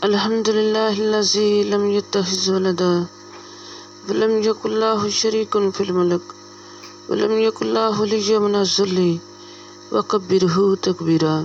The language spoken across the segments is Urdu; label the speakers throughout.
Speaker 1: الحمد لله الذي لم يتخذ ولدا ولم يكن له شريك في الملك ولم يكن له ولي من الذل وكبره تكبيرا.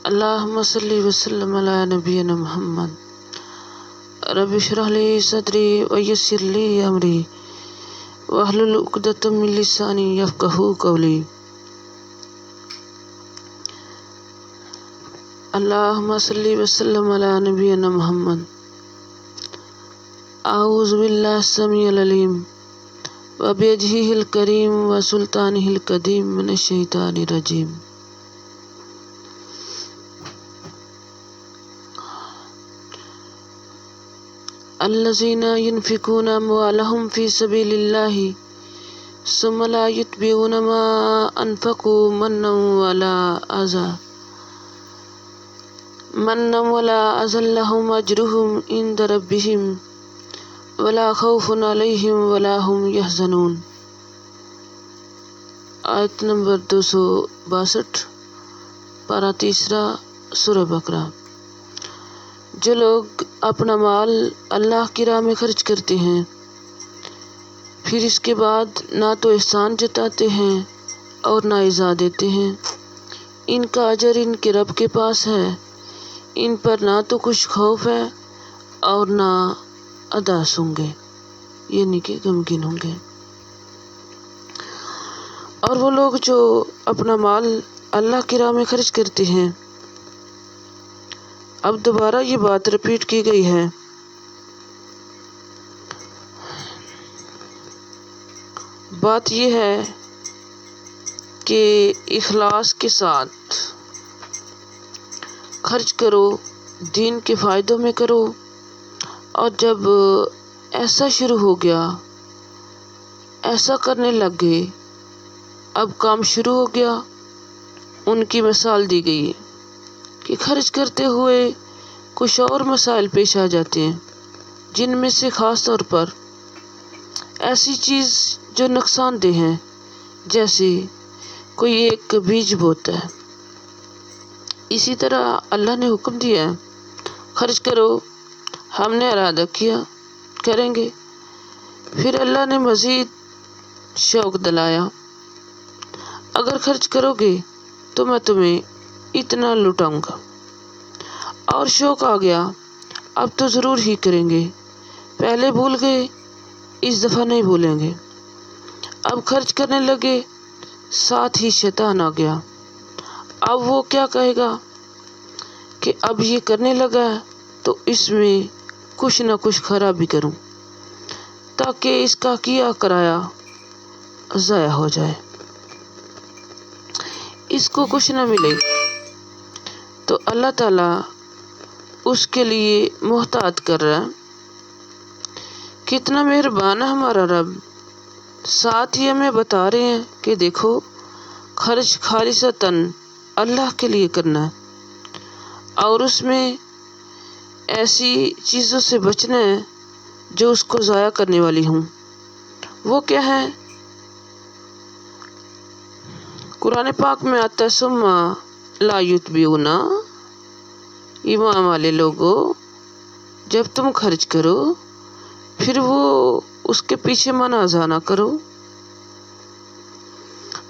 Speaker 1: اللهم صل وسلم على نبينا محمد. رب اشرح لي صدري ويسر لي امري واحلل عقدة من لساني يفقهوا قولي. اللهم صل وسلم على نبينا محمد. اعوذ باللہ السمیع العلیم وبوجہہ الکریم وسلطانہ القدیم من الشیطان الرجیم. الذین ينفقون اموالهم في سبیل اللہ ثم لا يتبعون ما انفقوا منا ولا اذى لهم اجرهم عند ربهم ولا خوف علیہم ولا هم يحزنون. آیت نمبر 262، پارہ تیسرا، سورہ بقرہ. جو لوگ اپنا مال اللہ کی راہ میں خرچ کرتے ہیں پھر اس کے بعد نہ تو احسان جتاتے ہیں اور نہ ایذا دیتے ہیں، ان کا اجر ان کے رب کے پاس ہے. ان پر نہ تو کچھ خوف ہے اور نہ اداس ہوں گے، یعنی کہ غمگین ہوں گے. اور وہ لوگ جو اپنا مال اللہ کی راہ میں خرچ کرتے ہیں، اب دوبارہ یہ بات رپیٹ کی گئی ہے. بات یہ ہے کہ اخلاص کے ساتھ خرچ کرو، دین کے فائدوں میں کرو. اور جب ایسا شروع ہو گیا، ایسا کرنے لگ گئے، اب کام شروع ہو گیا، ان کی مثال دی گئی کہ خرچ کرتے ہوئے کچھ اور مسائل پیش آ جاتے ہیں، جن میں سے خاص طور پر ایسی چیز جو نقصان دہ ہیں، جیسے کوئی ایک بیج بوتا ہے. اسی طرح اللہ نے حکم دیا ہے خرچ کرو، ہم نے ارادہ کیا کریں گے، پھر اللہ نے مزید شوق دلایا، اگر خرچ کرو گے تو میں تمہیں اتنا لٹاؤں گا. اور شوق آ گیا، اب تو ضرور ہی کریں گے، پہلے بھول گئے، اس دفعہ نہیں بھولیں گے. اب خرچ کرنے لگے، ساتھ ہی شیطان آ گیا. اب وہ کیا کہے گا کہ اب یہ کرنے لگا ہے تو اس میں کچھ نہ کچھ خرابی کروں تاکہ اس کا کیا کرایا ضائع ہو جائے، اس کو کچھ نہ ملے. تو اللہ تعالیٰ اس کے لیے محتاط کر رہا ہے. کتنا مہربان ہے ہمارا رب. ساتھ ہی ہمیں بتا رہے ہیں کہ دیکھو، خرچ خالصتاً اللہ کے لیے کرنا ہے، اور اس میں ایسی چیزوں سے بچنا ہے جو اس کو ضائع کرنے والی ہوں. وہ کیا ہے؟ قرآن پاک میں آتا ہے ثم لا یتبعون. ایمان والے لوگوں، جب تم خرچ کرو پھر وہ اس کے پیچھے منازع نہ کرو.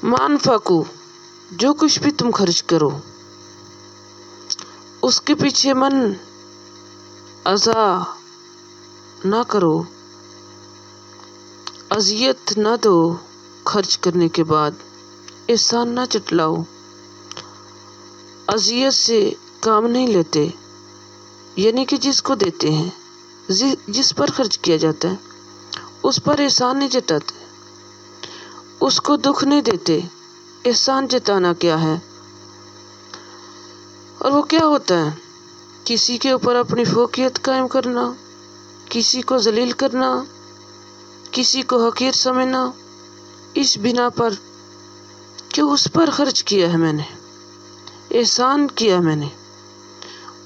Speaker 1: ما انفقوا، جو کچھ بھی تم خرچ کرو اس کے پیچھے اذا نہ کرو، اذیت نہ دو. خرچ کرنے کے بعد احسان نہ چٹلاؤ. اذیت سے کام نہیں لیتے، یعنی کہ جس کو دیتے ہیں، جس پر خرچ کیا جاتا ہے اس پر احسان نہیں جتاتے، اس کو دکھ نہیں دیتے. احسان جتانا کیا ہے؟ اور وہ کیا ہوتا ہے؟ کسی کے اوپر اپنی فوقیت قائم کرنا، کسی کو ذلیل کرنا، کسی کو حقیر سمجھنا، اس بنا پر کہ اس پر خرچ کیا ہے میں نے، احسان کیا میں نے،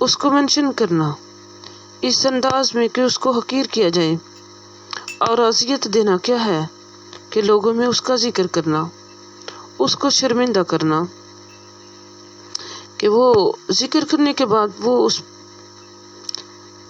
Speaker 1: اس کو منشن کرنا اس انداز میں کہ اس کو حقیر کیا جائے. اور اذیت دینا کیا ہے؟ کہ لوگوں میں اس کا ذکر کرنا، اس کو شرمندہ کرنا، کہ وہ ذکر کرنے کے بعد وہ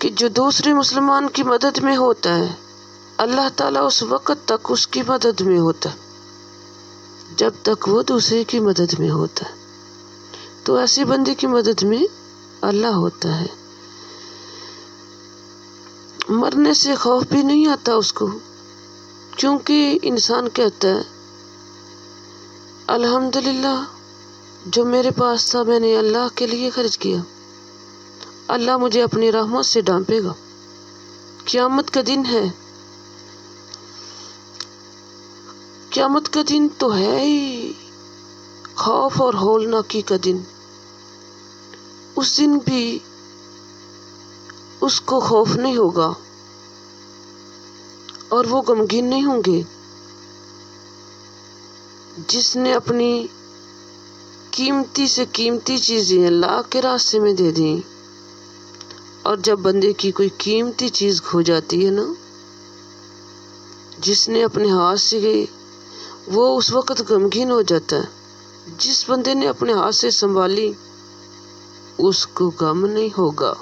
Speaker 1: کہ جو دوسرے مسلمان کی مدد میں ہوتا ہے اللہ تعالیٰ اس وقت تک اس کی مدد میں ہوتا ہے جب تک وہ دوسرے کی مدد میں ہوتا ہے. تو ایسے بندے کی مدد میں اللہ ہوتا ہے. مرنے سے خوف بھی نہیں آتا اس کو، کیونکہ انسان کہتا ہے الحمدللہ جو میرے پاس تھا میں نے اللہ کے لیے خرچ کیا، اللہ مجھے اپنی رحمت سے ڈانپے گا. قیامت کا دن ہے، قیامت کا دن تو ہے ہی خوف اور ہولناکی کا دن. اس دن بھی اس کو خوف نہیں ہوگا اور وہ غمگین نہیں ہوں گے. جس نے اپنی قیمتی سے قیمتی چیزیں اللہ کے راستے میں دے دیں، اور جب بندے کی کوئی قیمتی چیز کھو جاتی ہے نا، جس نے اپنے ہاتھ سے گئی، وہ اس وقت غمگین ہو جاتا ہے. جس بندے نے اپنے ہاتھ سے سنبھالی اس کو غم نہیں ہوگا،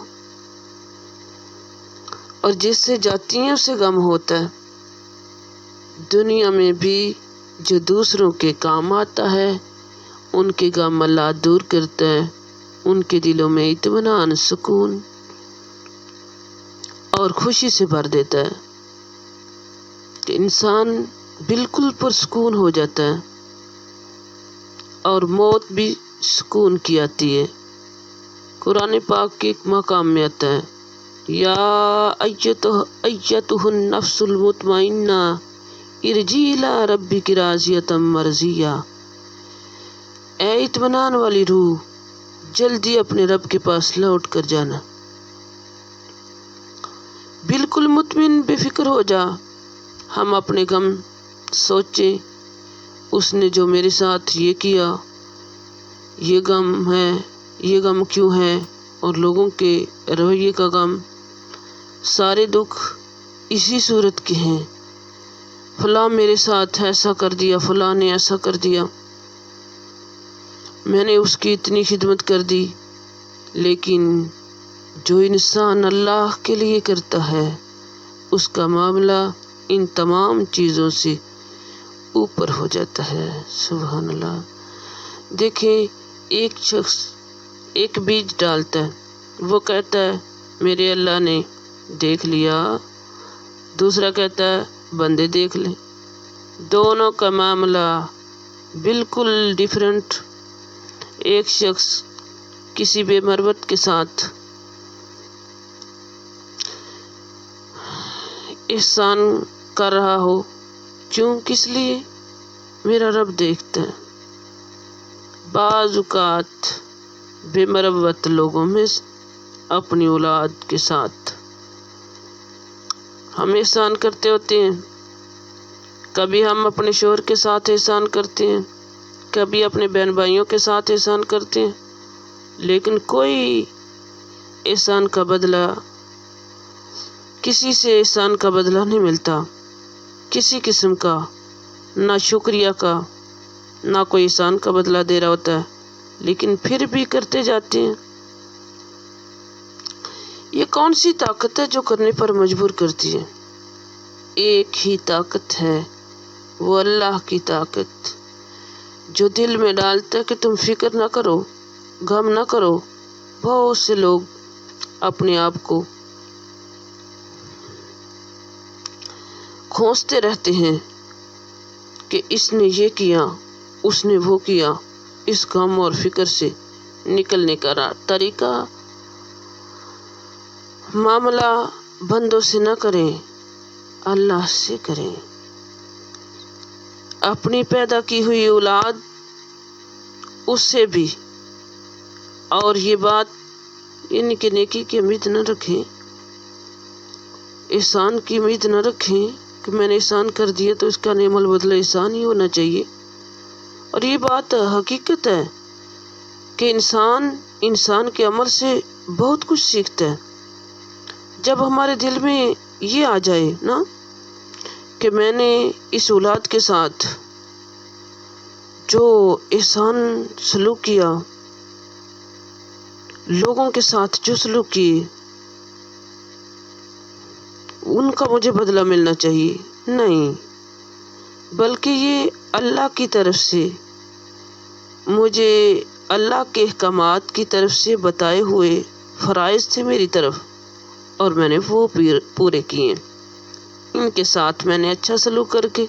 Speaker 1: اور جس سے جاتی ہیں اسے غم ہوتا ہے. دنیا میں بھی جو دوسروں کے کام آتا ہے ان کے غم اللہ دور کرتا ہے، ان کے دلوں میں اطمینان، سکون اور خوشی سے بھر دیتا ہے کہ انسان بالکل پرسکون ہو جاتا ہے. اور موت بھی سکون کی آتی ہے. قرآن پاک کے ایک مقام میں آتا ہے یا ایتہ النفس المطمئنہ ارجعی الی ربک راضیۃ مرضیہ. اے اطمینان والی روح، جلدی اپنے رب کے پاس لوٹ کر جانا، بالکل مطمئن بے فکر ہو جا. ہم اپنے غم سوچیں، اس نے جو میرے ساتھ یہ کیا، یہ غم ہے، یہ غم کیوں ہے، اور لوگوں کے رویے کا غم. سارے دکھ اسی صورت کے ہیں. فلاں میرے ساتھ ایسا کر دیا، فلاں نے ایسا کر دیا، میں نے اس کی اتنی خدمت کر دی. لیکن جو انسان اللہ کے لیے کرتا ہے اس کا معاملہ ان تمام چیزوں سے اوپر ہو جاتا ہے. سبحان اللہ. دیکھیں، ایک شخص ایک بیج ڈالتا ہے، وہ کہتا ہے میرے اللہ نے دیکھ لیا، دوسرا کہتا ہے بندے دیکھ لیں. دونوں کا معاملہ بالکل ڈیفرنٹ. ایک شخص کسی بے مربت کے ساتھ احسان کر رہا ہو، کیوں؟ کس لیے؟ میرا رب دیکھتا ہے. بعض اوقات بے مربت لوگوں میں اپنی اولاد کے ساتھ ہم احسان کرتے ہوتے ہیں. کبھی ہم اپنے شوہر کے ساتھ احسان کرتے ہیں، کبھی اپنے بہن بھائیوں کے ساتھ احسان کرتے ہیں، لیکن کوئی احسان کا بدلہ، کسی سے احسان کا بدلہ نہیں ملتا، کسی قسم کا، نہ شکریہ کا، نہ کوئی احسان کا بدلہ دے رہا ہوتا ہے، لیکن پھر بھی کرتے جاتے ہیں. یہ کون سی طاقت ہے جو کرنے پر مجبور کرتی ہے؟ ایک ہی طاقت ہے، وہ اللہ کی طاقت، جو دل میں ڈالتا ہے کہ تم فکر نہ کرو، غم نہ کرو. بہت سے لوگ اپنے آپ کو کھوستے رہتے ہیں کہ اس نے یہ کیا، اس نے وہ کیا. اس غم اور فکر سے نکلنے کا طریقہ، معاملہ بندوں سے نہ کریں، اللہ سے کریں. اپنی پیدا کی ہوئی اولاد اس سے بھی، اور یہ بات یعنی کہ نیکی کی امید نہ رکھیں، احسان کی امید نہ رکھیں کہ میں نے احسان کر دیا تو اس کا نعم البدلہ احسان ہی ہونا چاہیے. اور یہ بات حقیقت ہے کہ انسان کے عمل سے بہت کچھ سیکھتا ہے. جب ہمارے دل میں یہ آ جائے نا کہ میں نے اس اولاد کے ساتھ جو احسان سلوک کیا، لوگوں کے ساتھ جو سلوک کیے، ان کا مجھے بدلہ ملنا چاہیے، نہیں، بلکہ یہ اللہ کی طرف سے مجھے اللہ کے احکامات کی طرف سے بتائے ہوئے فرائض تھے میری طرف، اور میں نے وہ پورے کیے۔ ان کے ساتھ میں نے اچھا سلوک کر کے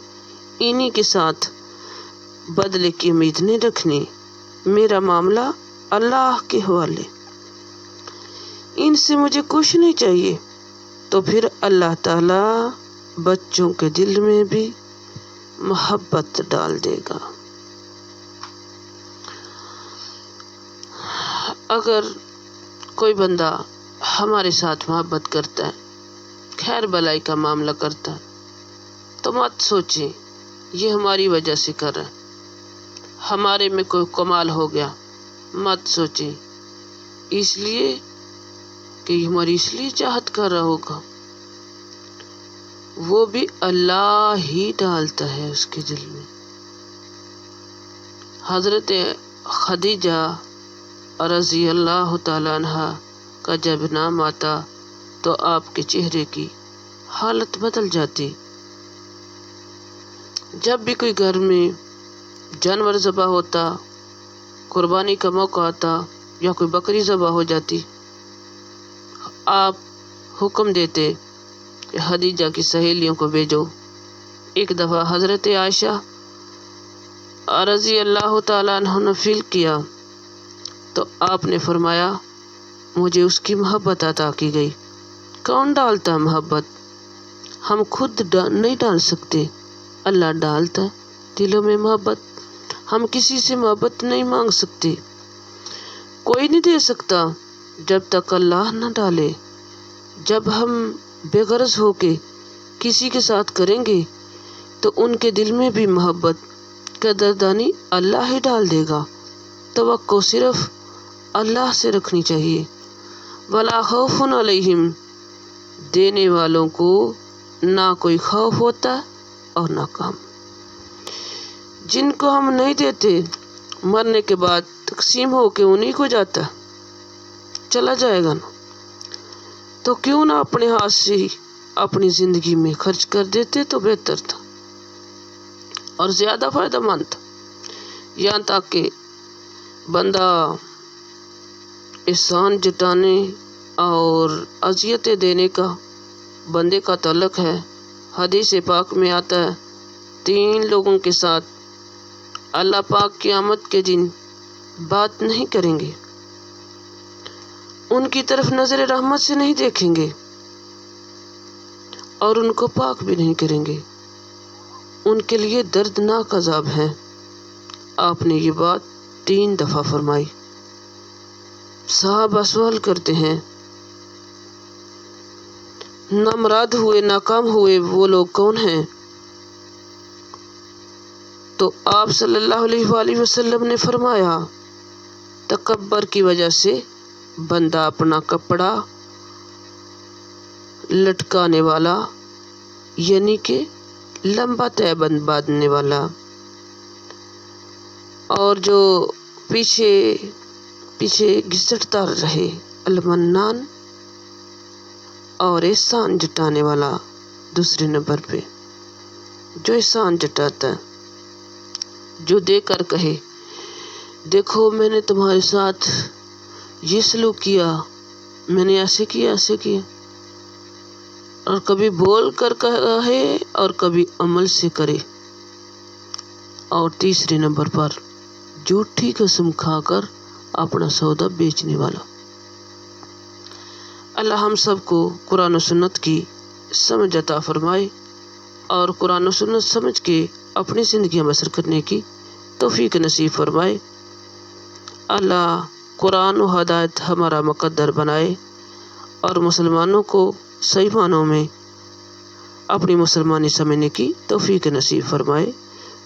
Speaker 1: انہی کے ساتھ بدلے کی امید نہیں رکھنی، میرا معاملہ اللہ کے حوالے، ان سے مجھے کچھ نہیں چاہیے۔ تو پھر اللہ تعالیٰ بچوں کے دل میں بھی محبت ڈال دے گا۔ اگر کوئی بندہ ہمارے ساتھ محبت کرتا ہے، خیر بلائی کا معاملہ کرتا ہے، تو مت سوچیں یہ ہماری وجہ سے کر رہا ہے، ہمارے میں کوئی کمال ہو گیا، مت سوچیں، اس لیے کہ یہ ہماری اس لیے چاہت کر رہا ہوگا، وہ بھی اللہ ہی ڈالتا ہے اس کے دل میں۔ حضرت خدیجہ رضی اللہ تعالیٰ عنہ کا جب نام آتا تو آپ کے چہرے کی حالت بدل جاتی۔ جب بھی کوئی گھر میں جانور ذبح ہوتا، قربانی کا موقع آتا یا کوئی بکری ذبح ہو جاتی، آپ حکم دیتے کہ خدیجہ کی سہیلیوں کو بھیجو۔ ایک دفعہ حضرت عائشہ رضی اللہ تعالیٰ عنہ نے فیل کیا تو آپ نے فرمایا مجھے اس کی محبت عطا کی گئی۔ کون ڈالتا ہے محبت؟ ہم خود نہیں ڈال سکتے، اللہ ڈالتا ہے دلوں میں محبت۔ ہم کسی سے محبت نہیں مانگ سکتے، کوئی نہیں دے سکتا جب تک اللہ نہ ڈالے۔ جب ہم بے غرض ہو کے کسی کے ساتھ کریں گے تو ان کے دل میں بھی محبت، قدردانی اللہ ہی ڈال دے گا۔ توقع صرف اللہ سے رکھنی چاہیے۔ وَلَا خَوْفٌ عَلَيْهِمْ، دینے والوں کو نہ کوئی خوف ہوتا اور نہ کام۔ جن کو ہم نہیں دیتے، مرنے کے بعد تقسیم ہو کے انہی کو جاتا، چلا جائے گا نا، تو کیوں نہ اپنے ہاتھ سے ہی اپنی زندگی میں خرچ کر دیتے تو بہتر تھا اور زیادہ فائدہ مند تھا۔ یہاں تک کہ بندہ احسان جتانے اور اذیتیں دینے کا بندے کا تعلق ہے۔ حدیث پاک میں آتا ہے 3 لوگوں کے ساتھ اللہ پاک قیامت کے دن بات نہیں کریں گے، ان کی طرف نظر رحمت سے نہیں دیکھیں گے اور ان کو پاک بھی نہیں کریں گے، ان کے لیے دردناک عذاب ہے۔ آپ نے یہ بات 3 دفعہ فرمائی۔ صحابہ سوال کرتے ہیں نامراد ہوئے، ناکام ہوئے وہ لوگ کون ہیں؟ تو آپ صلی اللہ علیہ وآلہ وسلم نے فرمایا تکبر کی وجہ سے بندہ اپنا کپڑا لٹکانے والا، یعنی کہ لمبا تہبند باندھنے والا، اور جو پیچھے گھسٹتا رہے، المنان، اور احسان جتانے والا دوسرے نمبر پہ، جو احسان جتاتا ہے، جو دے کر کہے دیکھو میں نے تمہارے ساتھ یہ سلوک کیا، میں نے ایسے کیا ایسے کیا، اور کبھی بول کر کہے اور کبھی عمل سے کرے، اور تیسرے نمبر پر جھوٹی قسم کھا کر اپنا سودا بیچنے والا۔ اللہ ہم سب کو قرآن و سنت کی سمجھ عطا فرمائے اور قرآن و سنت سمجھ کے اپنی زندگیاں بسر کرنے کی توفیق نصیب فرمائے۔ اللہ قرآن و ہدایت ہمارا مقدر بنائے اور مسلمانوں کو صحیح معنوں میں اپنی مسلمانی سمجھنے کی توفیق نصیب فرمائے۔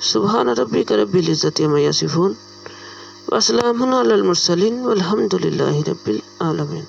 Speaker 1: سبحان ربک رب العزت عما یصفون وسلام علی المرسلین والحمد للہ رب العالمین۔